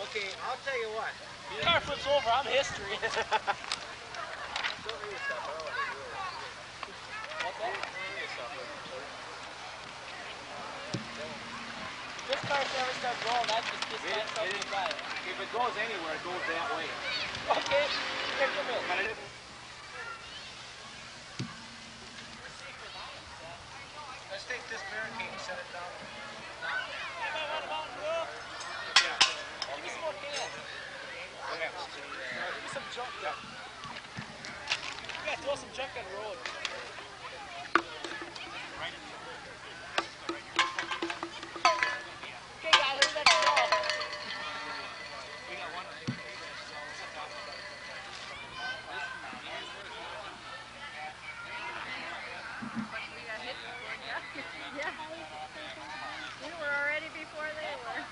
Okay, I'll tell you what. If the car flips over, I'm history. What's that? This car never starts rolling, that's just this line starts to drive. If it goes anywhere, it goes that way. Okay, here, come in. Let's take this barricade and set it down. Anybody want a Mountain Dew? Yeah. Give me some more cans. Give me some junk. Yeah. You gotta throw some junk on the road. Okay, guys, let's go. We got one. Yeah. We were already before they were.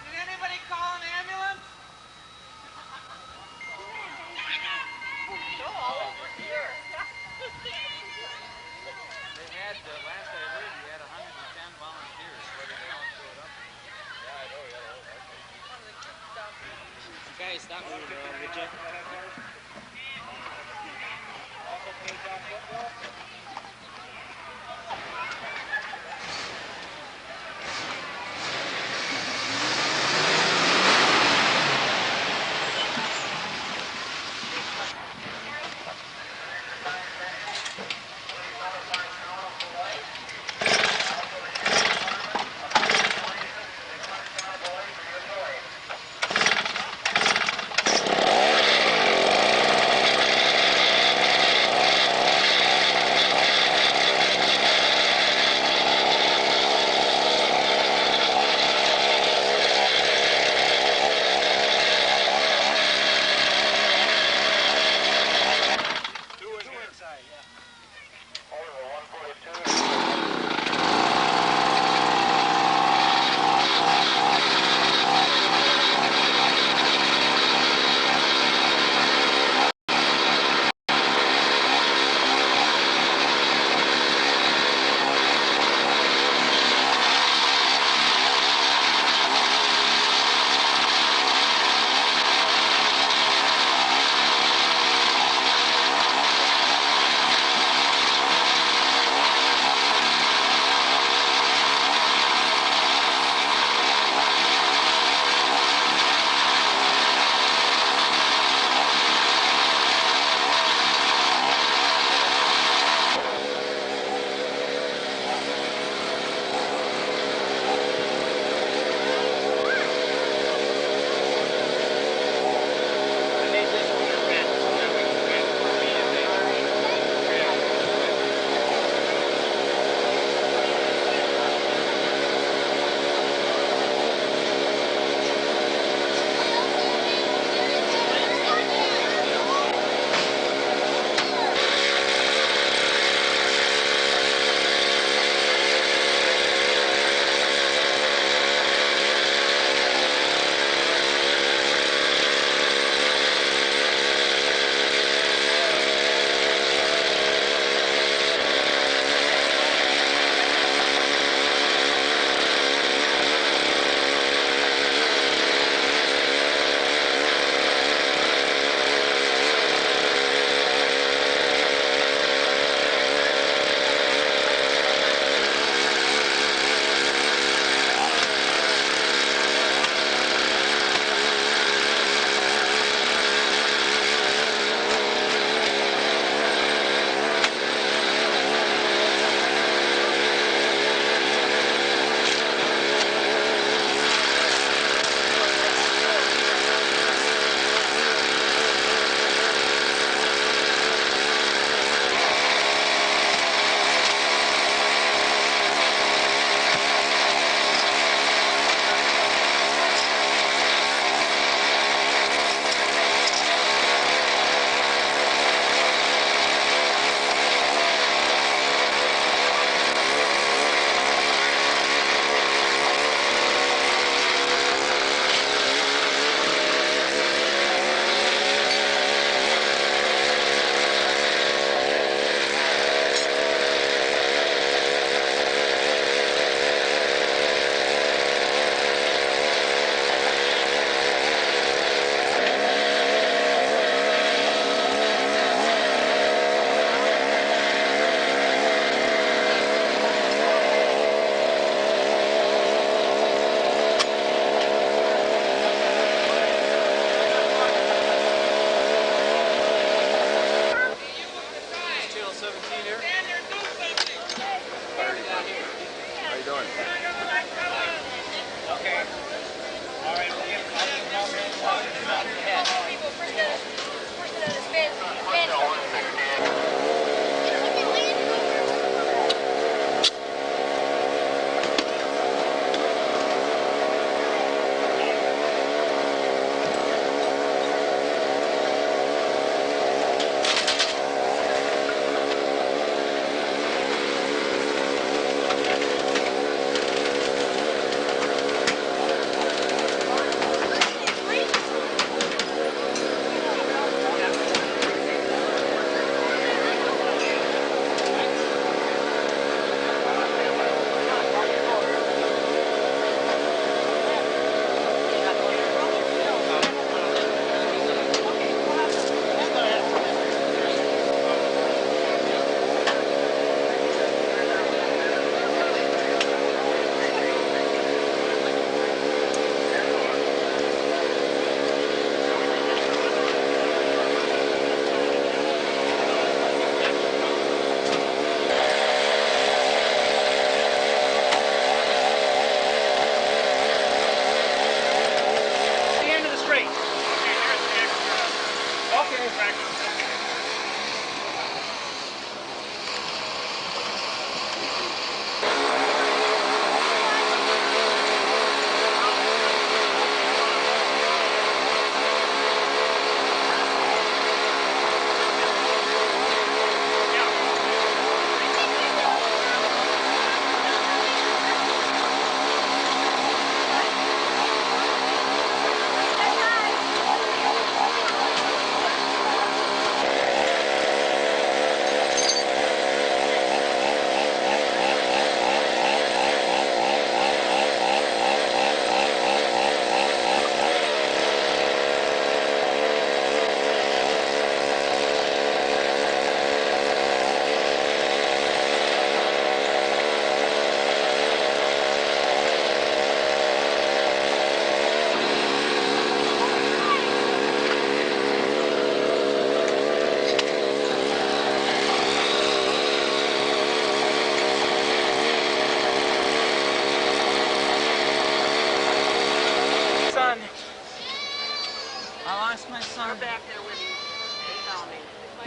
Did anybody call an ambulance? No, all over here. They had, last I heard, you had 110 volunteers, whether they all showed up. Yeah, I know, yeah. Guys, stop moving around, would you? Also paid off football? We're back there with you.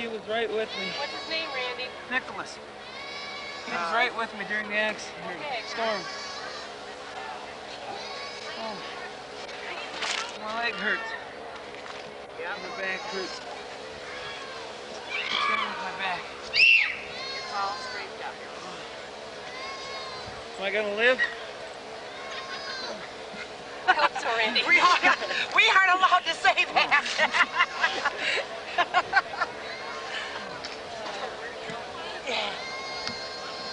He was right with me. What's his name, Randy? Nicholas. He was right with me during the accident. Okay. Storm. Oh. My leg hurts. Yeah. My back hurts. What's wrong with my back? It's all straightened up. Am I gonna live? I hope so, Randy. We aren't allowed to say that.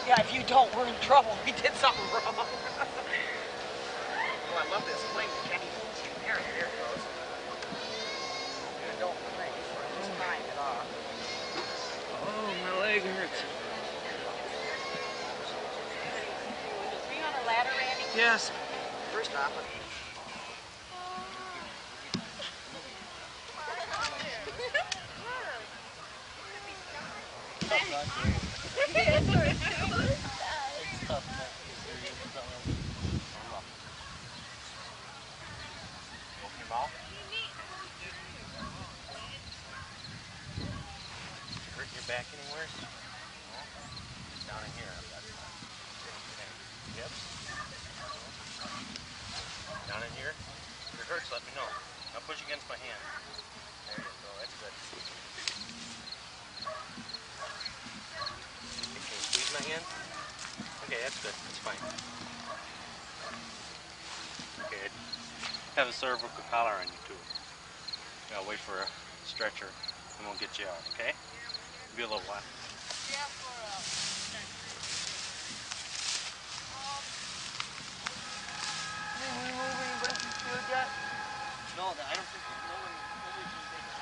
Yeah, if you don't, we're in trouble. We did something wrong. Oh, I love this plane. Can't even see there. There it goes. You don't play for this time at all. Oh, my leg hurts. Were you on a ladder, Randy? Yes. First off, Hurt your back anywhere? No? Down in here. Yep. Down in here? If it hurts, let me know. Now push against my hand. There you go. That's good. Okay, can you squeeze my hand? Okay, that's good. That's fine. Okay, have a cervical collar on you too. I'll wait for a stretcher and we'll get you out, okay? Be a little while. No, I don't think nobody can take it.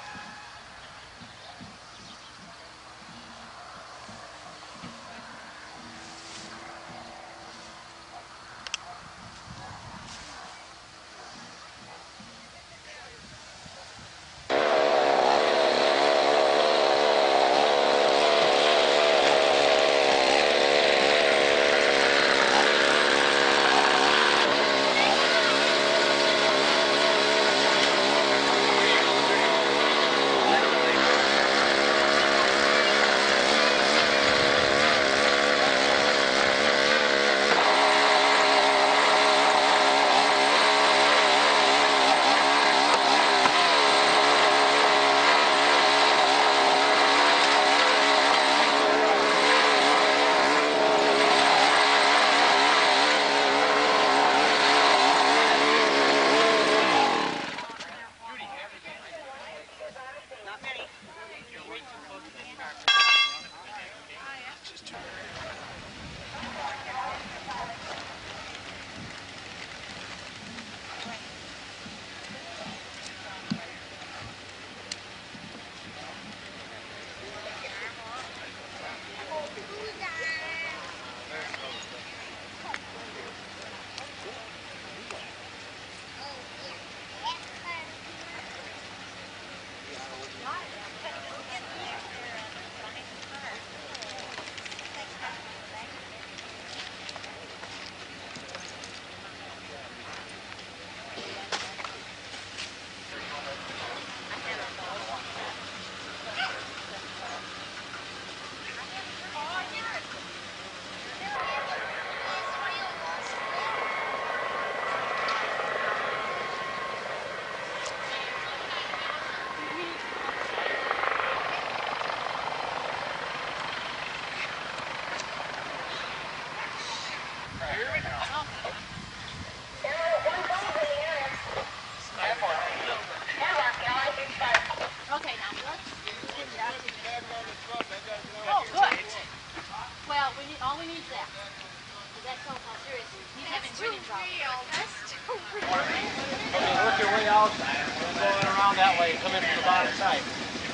Work your way out, going around that way, come in from the bottom side.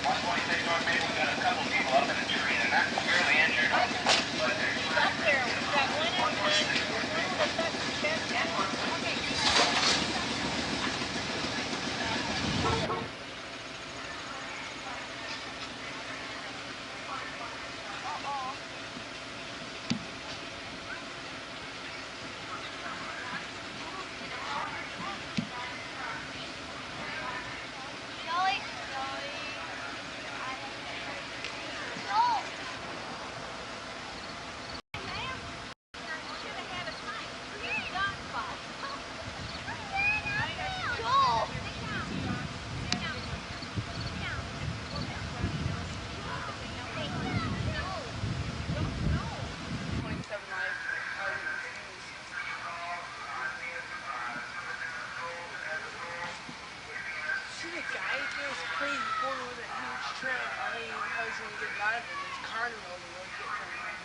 126 North Maple got a couple people up in the tree. They're not severely injured. But get a lot of it. It's carnival, the road get turned on.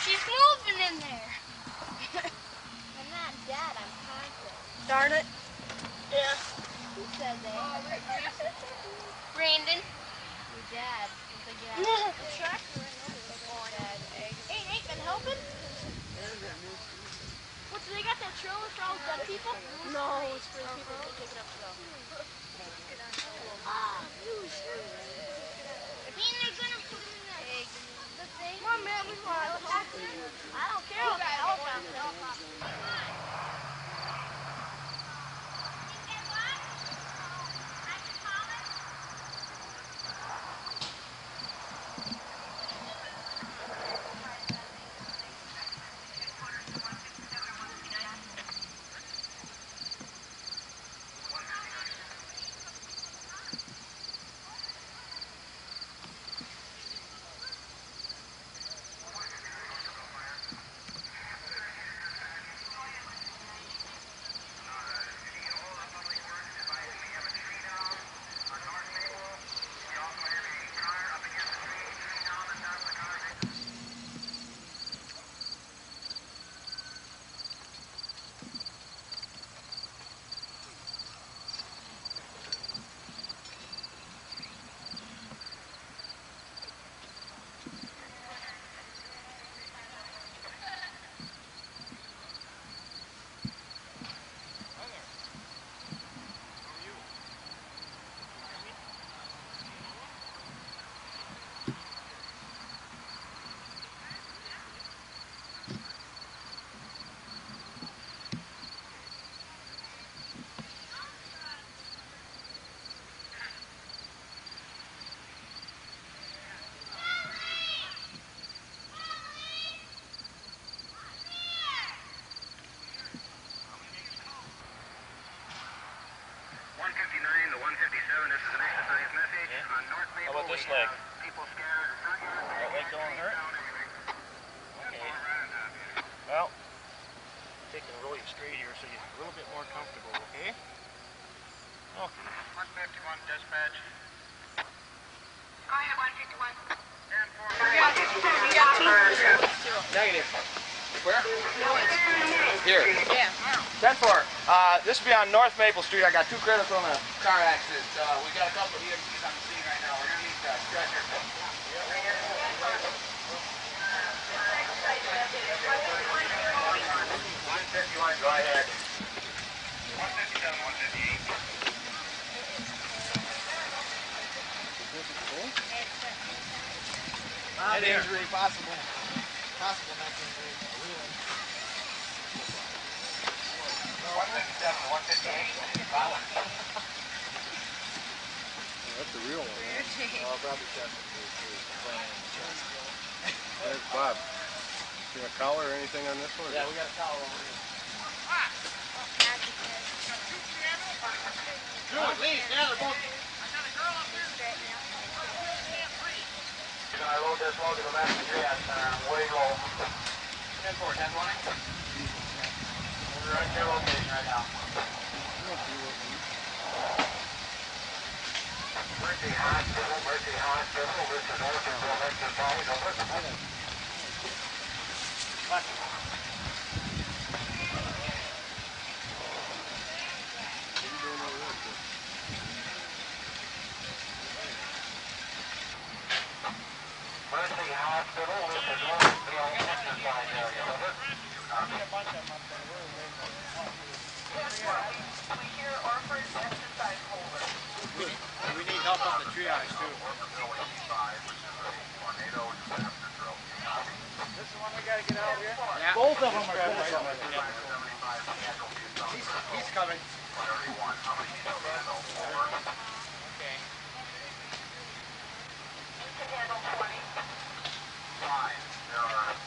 She's moving in there. I'm not dead, I'm conscious. Darn it. Yeah. Who said that? Brandon. You're dead. The tractor ran over there. Ain't been helping? What, so they got that trailer for all dead people? No, it's for the people that take it up to go. Mean they're gonna put him in the thing? Come on, man, we want a helicopter. I don't care about the helicopter. How about this leg? That leg don't hurt? Okay. Well, take and roll you straight here so you're a little bit more comfortable, okay? Okay. 151 dispatch. Go ahead, 151. Negative. Where? Here. Yeah. 10-4. This will be on North Maple Street. I got 2 critical in a car accident. We got a couple of EMTs on the scene right now. We're going to need a stretcher. 151, go ahead. 157, 158. Head injury possible. Possible neck injury. 157, 158. That's the real one. Oh, probably chest injury too. There's Bob. See a collar or anything on this one? Yeah, we got a towel over here. Dude, leave. Yeah, they're both. I load this load to go back to the triage center. Way low. 10-4, 10-20. We're right to your location right now. Mercy Hospital, Mercy Hospital. This is Orfordville, Texas. Mercy Hospital, this is Orfordville, Texas area. We hear Orford exercise holder. We need help on the triage too. This is the one we gotta get out here? Yeah. Both of them are going. He's coming. Okay. Handle 20. 5. There are 2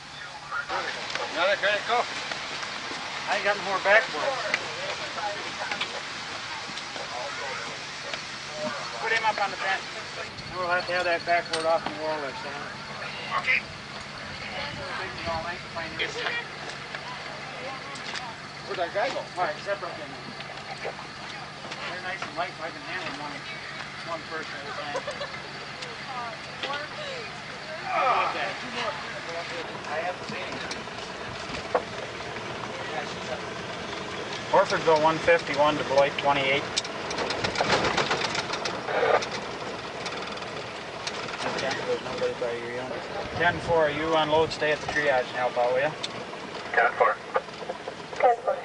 got more backboard. Put him up on the bench. And we'll have to have that backboard off the wall there, Sam. Okay. Where'd that guy go? All right, separate them. They're nice and light, so I can handle one person at a time. Okay. I have to see. Orfordville 151 to Beloit 28. There's nobody by your unit. 10-4, you unload, stay at the triage and help out, will you? 10-4. 10-4.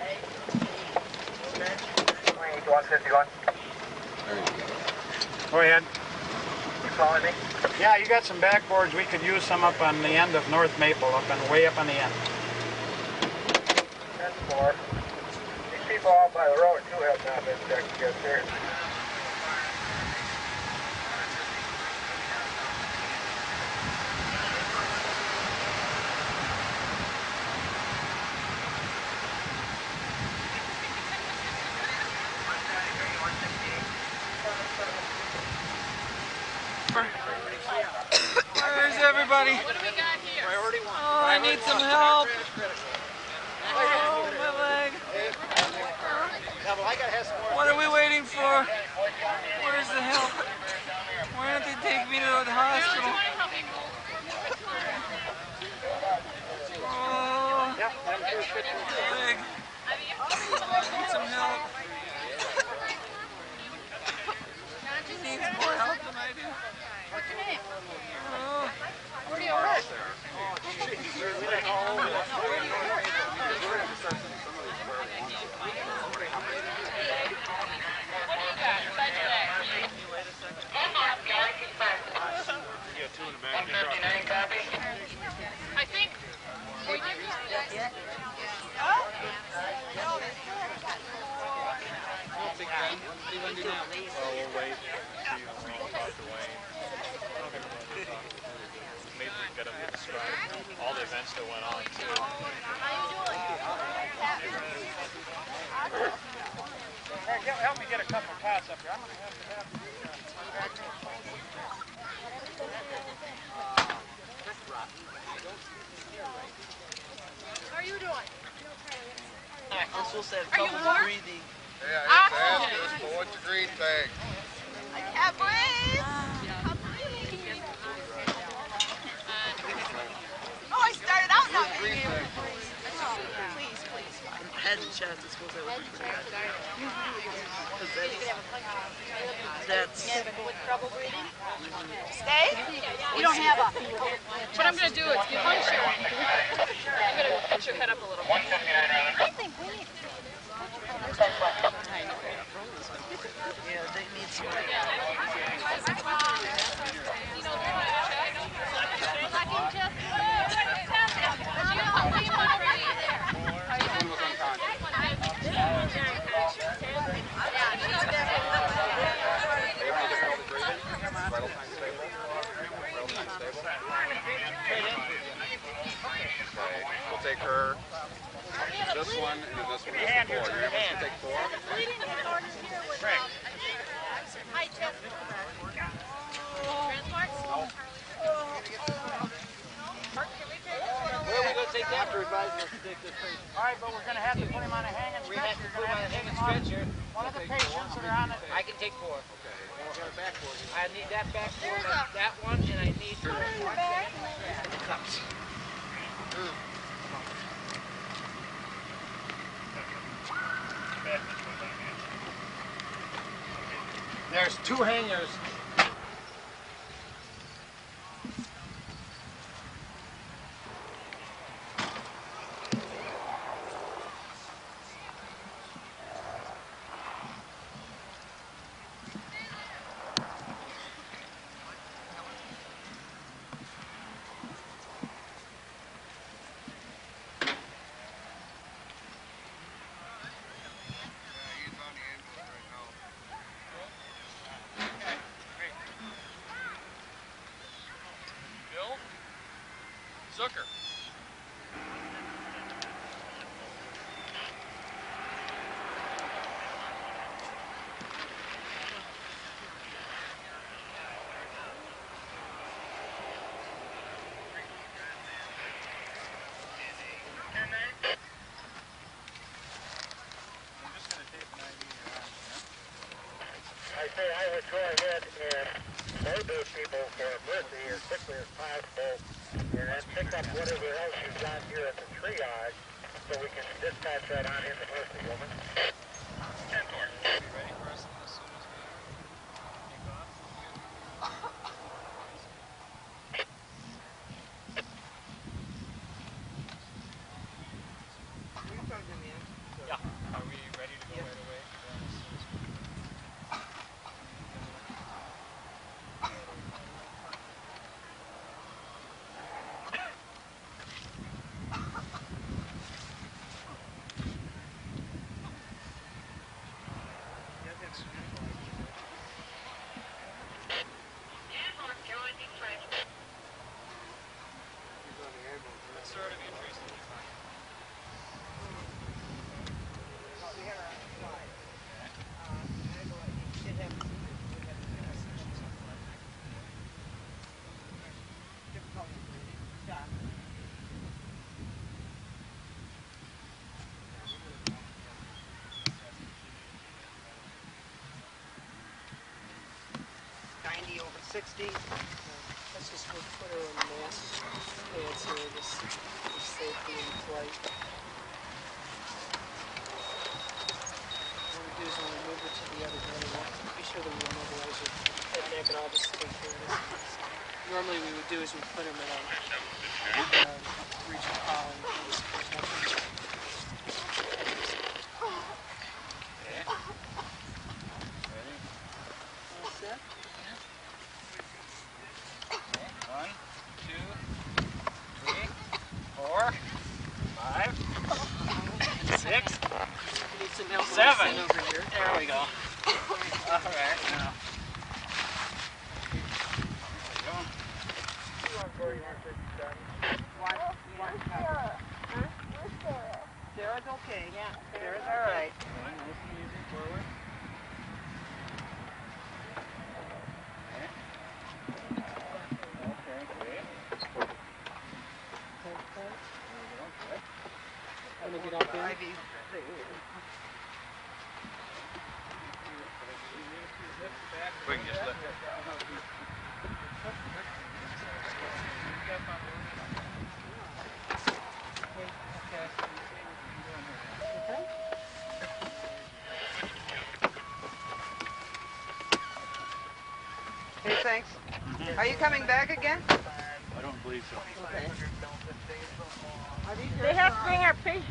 151. Go ahead. You calling me? Yeah, you got some backboards. We could use some up on the end of North Maple, way up on the end. 10-4. These people out by the road too have not been checked yet, sir. Where's everybody? What do we got here? Oh, I need some help. Oh, my leg. What are we waiting for? Where's the help? Why don't they take me to the hospital? Oh, leg. I need some help. He needs more help than I do. What's your name? Oh. Where do you work? I think we did. Well, we'll wait. See, we'll talk to Wayne. Maybe we can get him to describe all the events that went on, too. Hey, help me get a couple of pots up here. I'm going to have How are you doing? I'm supposed to have Are you trouble warm? breathing. Yeah, Awesome. it's asked us, but what's your green tag? I can't breathe. Oh, I started out not being able to breathe. Please, please. Head and chest is supposed to have that's With trouble breathing? Stay? You don't have a... What I'm going to do is give you a share. I'm going to put your head up a little bit. 159 rather. I think we need... yeah, they need some. We'll take her, this one, and then this one. That's the 4. You're able to take 4? Frank. High chest. Transports? Where are we going to take that for advisors to take this patient? All right, but we're going to have to put him on a hanging We have stretcher. to put him on a hanging stretcher. One of the patients that are on it. I can take 4. I need that backboard, that one, and I need... There's 2 hangers. Zucker. I would go ahead and load those people for mercy as quickly as possible, and then pick up whatever else you've got here at the triage, so we can dispatch that on into mercy, woman. 10-4. Be ready for us as soon as we take off. Yeah. Are we ready to go right away? What sort of injuries did you find? Over 60. Let's just put her in mask pants here, just for safety in flight. What we do is when we move her to the other gun, we'll be sure that we immobilize her head and neck, and I'll just take care of this. Normally what we would do is we put them in a regional collar and just protect them. Okay. Ready? All set? 1, 2, 3, 4, 5, 6, We need some help 7. over here. There we go. All right. Now. Sarah's okay. Yeah. Sarah's all right. Nice and easy forward. Okay, great. Want to get up there? We can just lift it. Hey, thanks. Are you coming back again? I don't believe so. Okay. They have to bring our patients.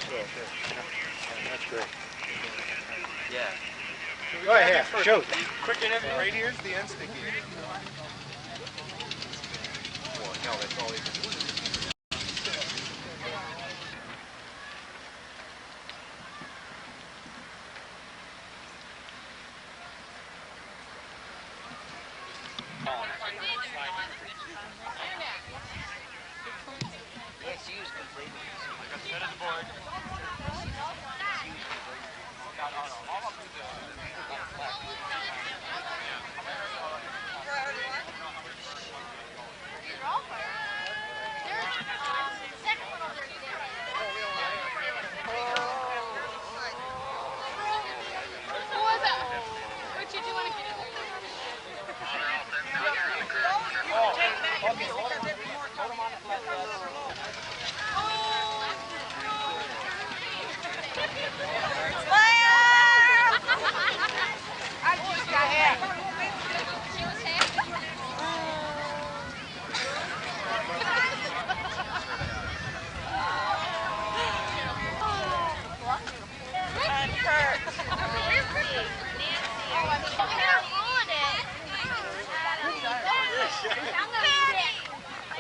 That's great. Yeah. Go ahead, shoot. Quick and heavy right here's the end sticky. Well, hell, that's all they can do. It's used completely. Head of the board.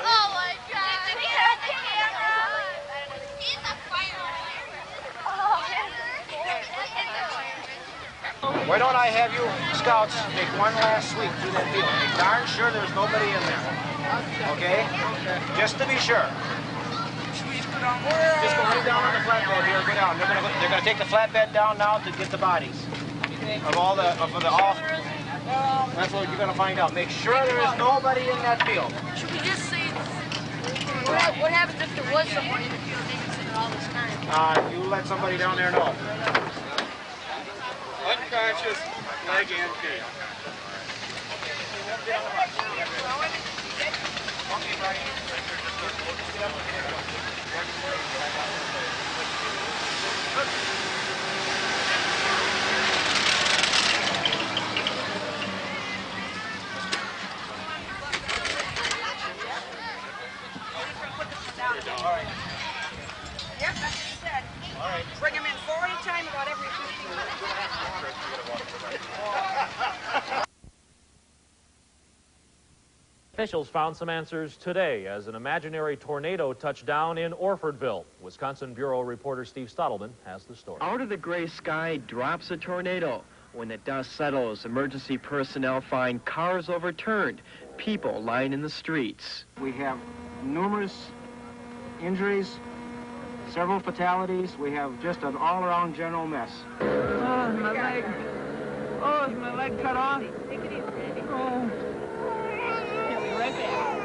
Oh my God! Why don't I have you scouts take one last sweep through that field? Make darn sure there's nobody in there. Okay? Just to be sure. Just go right down on the flatbed here. Go down. They're gonna take the flatbed down now to get the bodies of all the That's what you're gonna find out. Make sure there is nobody in that field. Should we just say what happens if there was someone in the field babysitting all this time? You let somebody down there know. Unconscious, leg and feet. All right. Yep, that's what he said. All right. Bring him in 40 times about every 15 minutes. Officials found some answers today as an imaginary tornado touched down in Orfordville. Wisconsin Bureau reporter Steve Stottleman has the story. Out of the gray sky drops a tornado. When the dust settles, emergency personnel find cars overturned, people lying in the streets. We have numerous injuries, several fatalities. We have just an all-around general mess. Oh, my leg. Oh, is my leg cut off? Take it easy, Randy. Oh. Right back.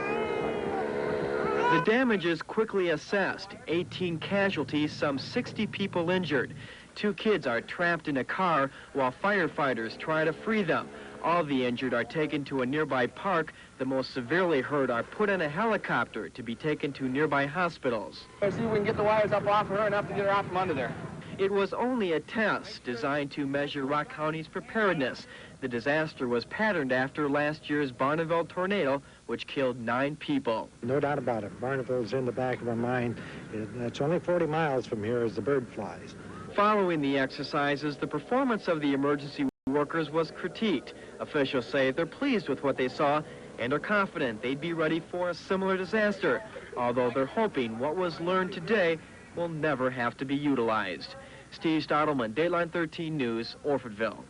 The damage is quickly assessed. 18 casualties, some 60 people injured. 2 kids are trapped in a car while firefighters try to free them. All the injured are taken to a nearby park. The most severely hurt are put in a helicopter to be taken to nearby hospitals. Let's see if we can get the wires up off of her enough to get her out from under there. It was only a test designed to measure Rock County's preparedness. The disaster was patterned after last year's Orfordville Tornado, which killed 9 people. No doubt about it. Barneville's in the back of our mind. It's only 40 miles from here as the bird flies. Following the exercises, the performance of the emergency workers was critiqued. Officials say they're pleased with what they saw and are confident they'd be ready for a similar disaster, although they're hoping what was learned today will never have to be utilized. Steve Stottleman, Dateline 13 News, Orfordville.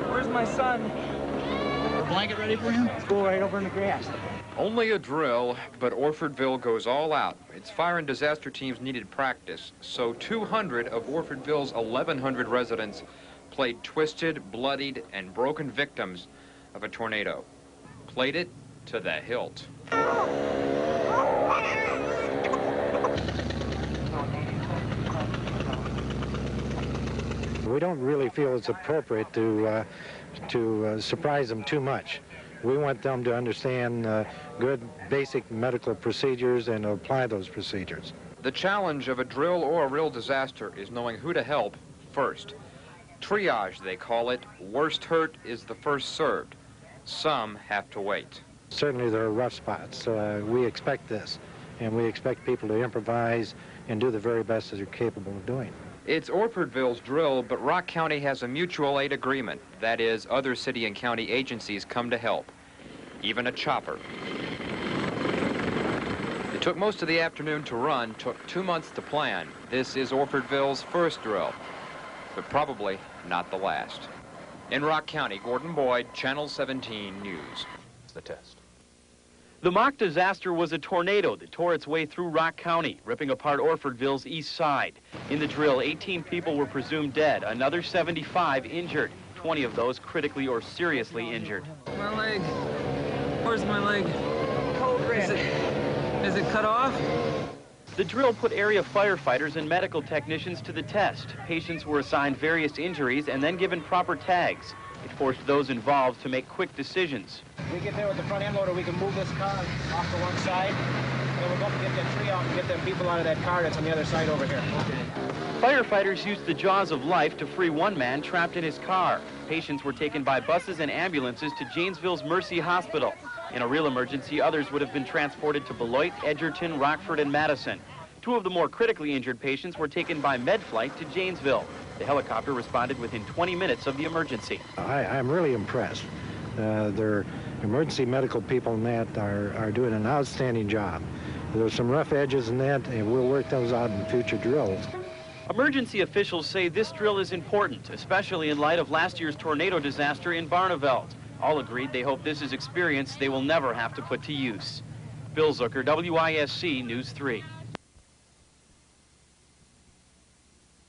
Where's my son? Blanket ready for him? Let's go right over in the grass. Only a drill, but Orfordville goes all out. Its fire and disaster teams needed practice, so 200 of Orfordville's 1,100 residents played twisted, bloodied, and broken victims of a tornado. Played it to the hilt. We don't really feel it's appropriate to surprise them too much. We want them to understand good basic medical procedures and apply those procedures. The challenge of a drill or a real disaster is knowing who to help first. Triage, they call it. Worst hurt is the first served. Some have to wait. Certainly there are rough spots. We expect this, and we expect people to improvise and do the very best that they're capable of doing. It's Orfordville's drill, but Rock County has a mutual aid agreement. That is, other city and county agencies come to help, even a chopper. It took most of the afternoon to run, took 2 months to plan. This is Orfordville's first drill, but probably not the last. In Rock County, Gordon Boyd, Channel 17 News. The test. The mock disaster was a tornado that tore its way through Rock County, ripping apart Orfordville's east side. In the drill, 18 people were presumed dead, another 75 injured, 20 of those critically or seriously injured. My leg. Where's my leg? Is it cut off? The drill put area firefighters and medical technicians to the test. Patients were assigned various injuries and then given proper tags. It forced those involved to make quick decisions. We get there with the front end loader, we can move this car off to one side, and we're going to get that tree out and get them people out of that car that's on the other side over here. Firefighters used the jaws of life to free one man trapped in his car. Patients were taken by buses and ambulances to Janesville's Mercy Hospital. In a real emergency, others would have been transported to Beloit, Edgerton, Rockford, and Madison. 2 of the more critically injured patients were taken by med flight to Janesville. The helicopter responded within 20 minutes of the emergency. I'm really impressed. Their emergency medical people in that are doing an outstanding job. There's some rough edges in that, and we'll work those out in future drills. Emergency officials say this drill is important, especially in light of last year's tornado disaster in Barneveld. All agreed they hope this is experience they will never have to put to use. Bill Zucker, WISC News 3.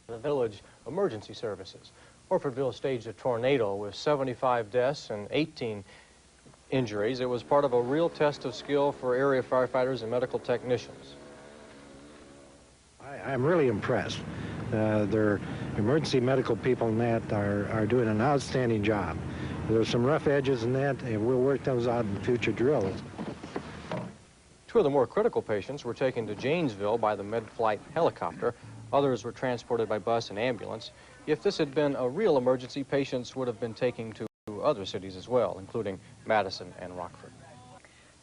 The village emergency services. Orfordville staged a tornado with 75 deaths and 18 injuries. It was part of a real test of skill for area firefighters and medical technicians. I'm really impressed. Their emergency medical people in that are doing an outstanding job. There's some rough edges in that, and we'll work those out in future drills. 2 of the more critical patients were taken to Janesville by the med-flight helicopter. Others were transported by bus and ambulance. If this had been a real emergency, patients would have been taken to other cities as well, including Madison and Rockford.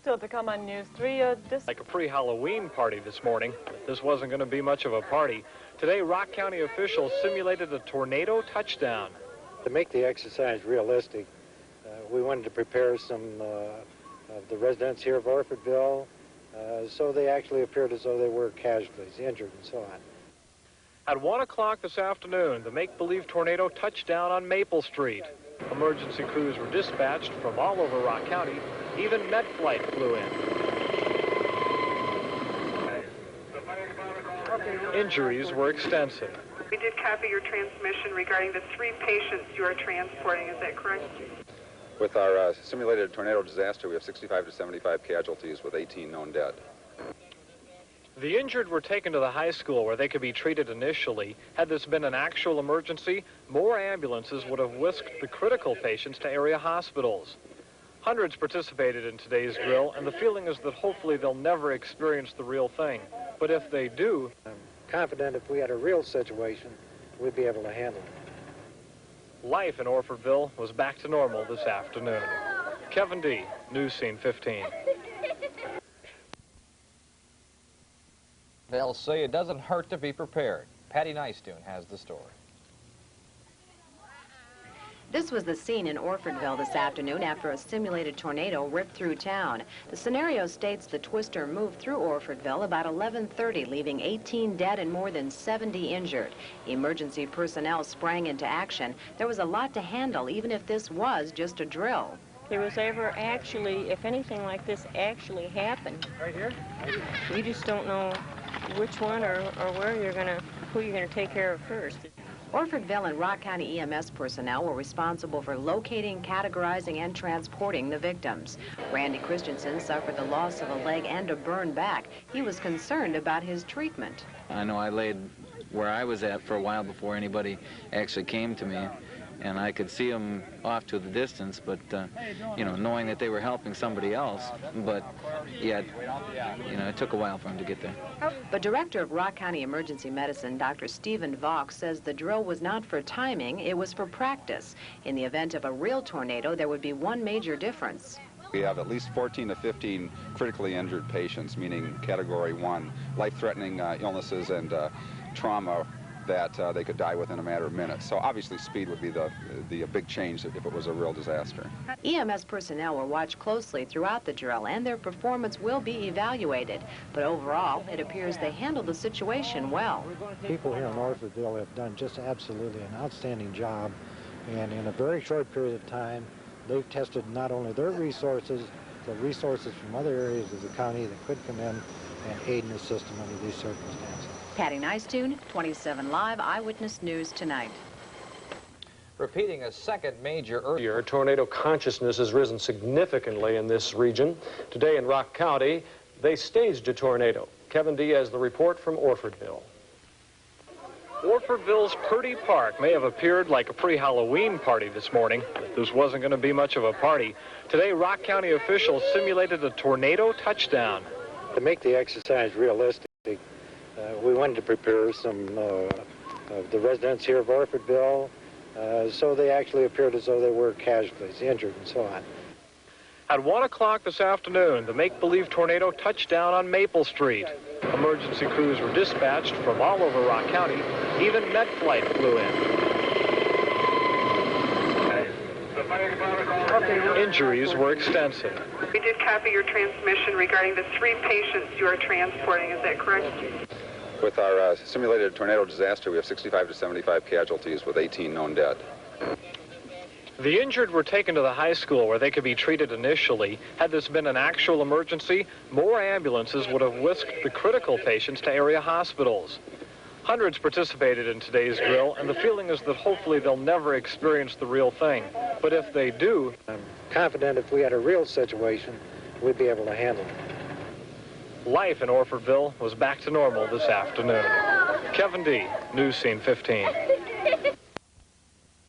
Still to come on News 3, like a pre-Halloween party this morning. This wasn't going to be much of a party. Today, Rock County officials simulated a tornado touchdown. To make the exercise realistic, we wanted to prepare some of the residents here of Orfordville, so they actually appeared as though they were casualties, injured and so on. At 1 o'clock this afternoon, the make-believe tornado touched down on Maple Street. Emergency crews were dispatched from all over Rock County. Even med-flight flew in. Injuries were extensive. We did copy your transmission regarding the 3 patients you are transporting. Is that correct? With our simulated tornado disaster, we have 65 to 75 casualties with 18 known dead. The injured were taken to the high school where they could be treated initially. Had this been an actual emergency, more ambulances would have whisked the critical patients to area hospitals. Hundreds participated in today's drill, and the feeling is that hopefully they'll never experience the real thing. But if they do, I'm confident if we had a real situation, we'd be able to handle it. Life in Orfordville was back to normal this afternoon. Kevin D., News Scene 15. They'll say it doesn't hurt to be prepared. Patty Nystoon has the story. This was the scene in Orfordville this afternoon after a simulated tornado ripped through town. The scenario states the twister moved through Orfordville about 11:30, leaving 18 dead and more than 70 injured. Emergency personnel sprang into action. There was a lot to handle, even if this was just a drill. There was ever actually, if anything like this actually happened. Right here? You just don't know which one or where who you're gonna take care of first. Orfordville and Rock County EMS personnel were responsible for locating, categorizing, and transporting the victims. Randy Christensen suffered the loss of a leg and a burned back. He was concerned about his treatment. I know I laid where I was at for a while before anybody actually came to me, and I could see them off to the distance, but, you know, knowing that they were helping somebody else, but yet, you know, it took a while for them to get there. But Director of Rock County Emergency Medicine, Dr. Stephen Vaux, says the drill was not for timing, it was for practice. In the event of a real tornado, there would be one major difference. We have at least 14 to 15 critically injured patients, meaning Category 1, life-threatening illnesses and trauma that they could die within a matter of minutes. So obviously speed would be the big change if it was a real disaster. EMS personnel will watch closely throughout the drill, and their performance will be evaluated. But overall, it appears they handled the situation well. People here in Orfordville have done just absolutely an outstanding job, and in a very short period of time, they've tested not only their resources, but resources from other areas of the county that could come in and aid and assist them under these circumstances. Patty Nicetoon, 27 Live Eyewitness News Tonight. Repeating a second major earthquake. Tornado consciousness has risen significantly in this region. Today in Rock County, they staged a tornado. Kevin D has the report from Orfordville. Orfordville's Purdy Park may have appeared like a pre-Halloween party this morning, but this wasn't going to be much of a party. Today, Rock County officials simulated a tornado touchdown. To make the exercise realistic, we wanted to prepare some of the residents here of Orfordville, so they actually appeared as though they were casualties, injured and so on. At 1 o'clock this afternoon, the make-believe tornado touched down on Maple Street. Emergency crews were dispatched from all over Rock County. Even MedFlight flew in. Injuries were extensive. We did copy your transmission regarding the 3 patients you are transporting. Is that correct? With our simulated tornado disaster, we have 65 to 75 casualties with 18 known dead. The injured were taken to the high school where they could be treated initially. Had this been an actual emergency, more ambulances would have whisked the critical patients to area hospitals. Hundreds participated in today's drill, and the feeling is that hopefully they'll never experience the real thing. But if they do, I'm confident if we had a real situation, we'd be able to handle it. Life in Orfordville was back to normal this afternoon. Kevin D, News Scene 15.